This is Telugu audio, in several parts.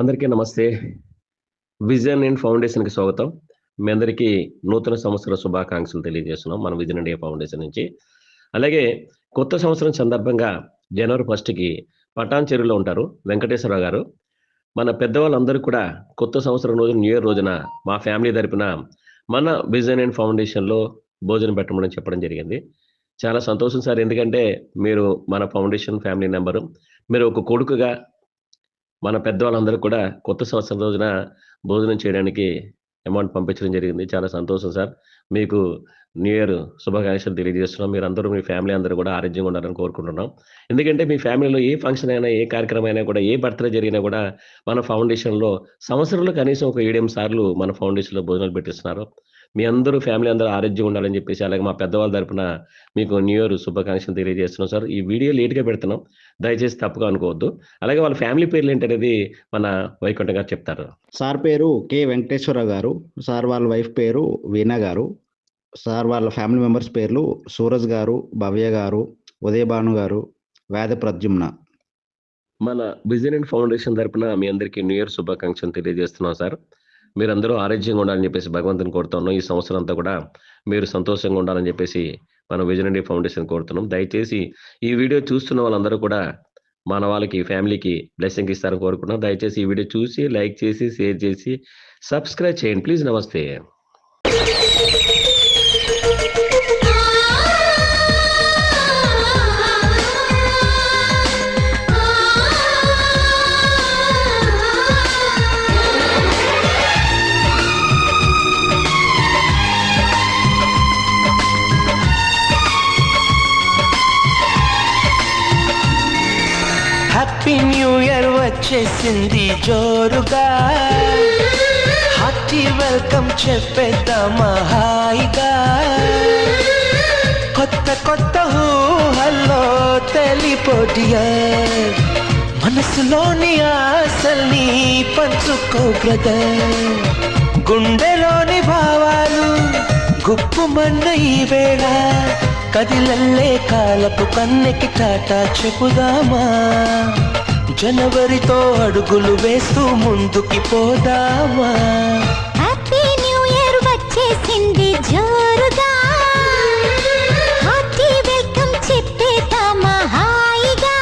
అందరికీ నమస్తే. విజన్ అండ్ ఫౌండేషన్‌కి స్వాగతం. మీ అందరికీ నూతన సంవత్సర శుభాకాంక్షలు తెలియజేస్తున్నాం. మన విజన్ ఇండియా ఫౌండేషన్ నుంచి. అలాగే కొత్త సంవత్సరం సందర్భంగా జనవరి 1కి పటాన్ చెరువులో ఉంటారు వెంకటేశ్వరరావు గారు. మన పెద్దవాళ్ళందరూ కూడా కొత్త సంవత్సరం రోజు న్యూ ఇయర్ రోజున మా ఫ్యామిలీ తరపున మన విజన్ అండ్ ఫౌండేషన్‌లో భోజనం పెట్టమని చెప్పడం జరిగింది. చాలా సంతోషం సార్. ఎందుకంటే మీరు మన ఫౌండేషన్ ఫ్యామిలీ మెంబరు. మీరు ఒక కొడుకుగా మన పెద్దవాళ్ళందరూ కూడా కొత్త సంవత్సరం రోజున భోజనం చేయడానికి అమౌంట్ పంపించడం జరిగింది. చాలా సంతోషం సార్. మీకు న్యూ ఇయర్ శుభాకాంక్షలు తెలియజేస్తున్నాం. మీరందరూ మీ ఫ్యామిలీ అందరూ కూడా ఆరోగ్యంగా ఉండాలని కోరుకుంటున్నాం. ఎందుకంటే మీ ఫ్యామిలీలో ఏ ఫంక్షన్ అయినా, ఏ కార్యక్రమం అయినా కూడా, ఏ బర్త్‌డే జరిగినా కూడా మన ఫౌండేషన్‌లో సంవత్సరంలో కనీసం ఒక 7, 8 సార్లు మన ఫౌండేషన్‌లో భోజనాలు పెట్టిస్తున్నారు. మీ అందరూ ఫ్యామిలీ అందరూ ఆరోగ్యంగా ఉండాలని చెప్పేసి, అలాగే మా పెద్దవాళ్ళ తరపున మీకు న్యూ ఇయర్ శుభాకాంక్షలు తెలియజేస్తున్నాం సార్. ఈ వీడియో లేట్‌గా పెడుతున్నాం. దయచేసి తప్పుగా అనుకోవద్దు. అలాగే వాళ్ళ ఫ్యామిలీ పేర్లేంటనేది మన వైకుంఠం గారు చెప్తారు. సార్ పేరు కె. వెంకటేశ్వరరావు గారు. సార్ వాళ్ళ వైఫ్ పేరు వీణా గారు. సార్ వాళ్ళ ఫ్యామిలీ మెంబర్స్ పేర్లు సూరజ్ గారు, భవ్య గారు, ఉదయభాను గారు, వేద ప్రద్యుమ్న. మన విజన్ అండ్ ఫౌండేషన్ తరపున మీ అందరికీ న్యూ ఇయర్ శుభాకాంక్షలు తెలియజేస్తున్నాం సార్. మీరందరూ ఆరోగ్యంగా ఉండాలని చెప్పేసి భగవంతుని కోరుతున్నాం. ఈ సంవత్సరం అంతా కూడా మీరు సంతోషంగా ఉండాలని చెప్పేసి మన విజన్ ఇండియా ఫౌండేషన్ కోరుతున్నాం. దయచేసి ఈ వీడియో చూస్తున్న వాళ్ళందరూ కూడా మన వాళ్ళకి, ఫ్యామిలీకి బ్లెస్సింగ్ ఇస్తారని కోరుకుంటున్నాం. దయచేసి ఈ వీడియో చూసి, లైక్ చేసి, షేర్ చేసి, సబ్స్క్రైబ్ చేయండి ప్లీజ్. నమస్తే. హ్యాపీ న్యూ ఇయర్ వచ్చేసింది జోరుగా, హార్టీ వెల్కమ్ చెప్పేద్దామా హాయిగా. కొత్త కొత్త ఊహల్లో తెలిపోటియా, మనసులోని ఆశల్ని పంచుకో బ్రదర్. గుండెలోని భావాలు గుప్పుమన్న ఈ వేళ, కదిలల్లే కాలపు కన్నెకి టాటా చెప్పుదామా. జనవరితో అడుగులు వేస్తూ ముందుకి పోదామా. హ్యాపీ న్యూ ఇయర్ వచ్చేసింది జోరుగా, హార్టీ వెల్కమ్ చెప్పేద్దామా హాయిగా.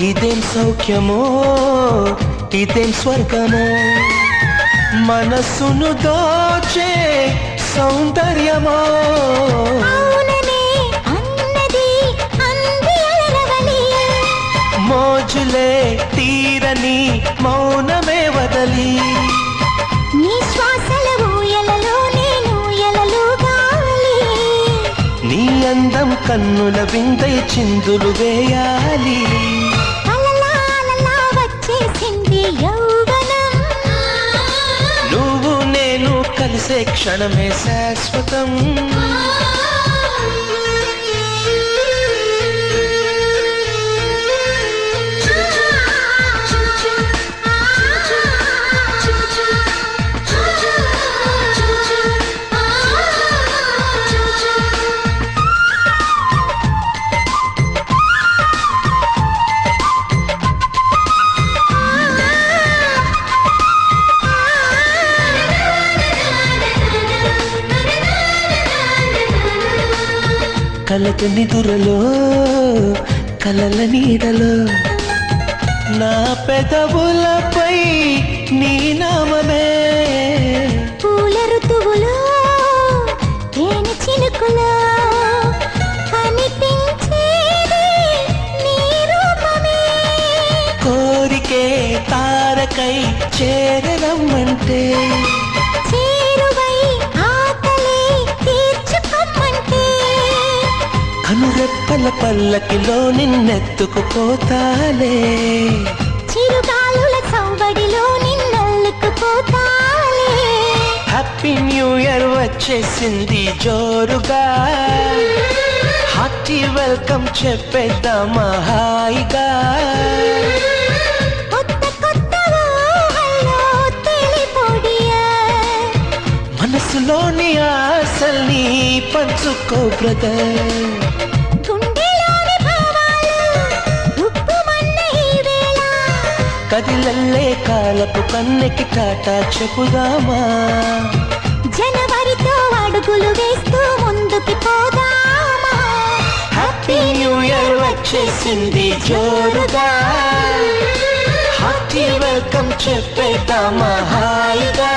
ఇదేం సౌఖ్యమో, ఇదేం స్వర్గమో, మనస్సును దోచే సౌందర్యమో. మోజులే తీరని మౌనమే వదలి, నీ శ్వాసల ఊయలలో నేను ఎలలుగాలి. నీ అందం కన్నుల విందై చిందులు వేయాలి. వచ్చేసింది యౌవనం, నువ్వు నేను కలిసే క్షణమే శాశ్వతం. కలక నిదురలో, కలల నీడలో, నా పెదవులపై నీ నామమే. పూల ఋతువులో తేనె చినుకులో, కని చేరువై చేరరమ్మంటే చేరువై ఆకలి తీర్చుకోమంటే కనురెప్పల పల్లకిలో నిన్నెత్తుకుపోతాలే చిరుగాలుల సౌబడిలో నిన్నల్లుకుపోతాలే హ్యాపీ న్యూ ఇయర్ వచ్చేసింది జోరుగా హార్టీ వెల్కమ్ చెప్పేద్దామా హాయిగా కొత్త కొత్త ఊహల్లో తెలిపొడియా మనసులోని ఆశల్ని పంచుకో బ్రదర్ గుండెలోని భావాలు ఉప్పుమన్న ఈ వేళ కదిలల్లే కాలపు కన్నెకి టాటా చెప్పుదామా జనవరితో అడుగులు వేస్తూ ముందుకి పోదామా హ్యాపీ న్యూ ఇయర్ వచ్చేసింది జోరుగా హార్టీ వెల్కమ్ చెప్పేద్దామా హాయిగా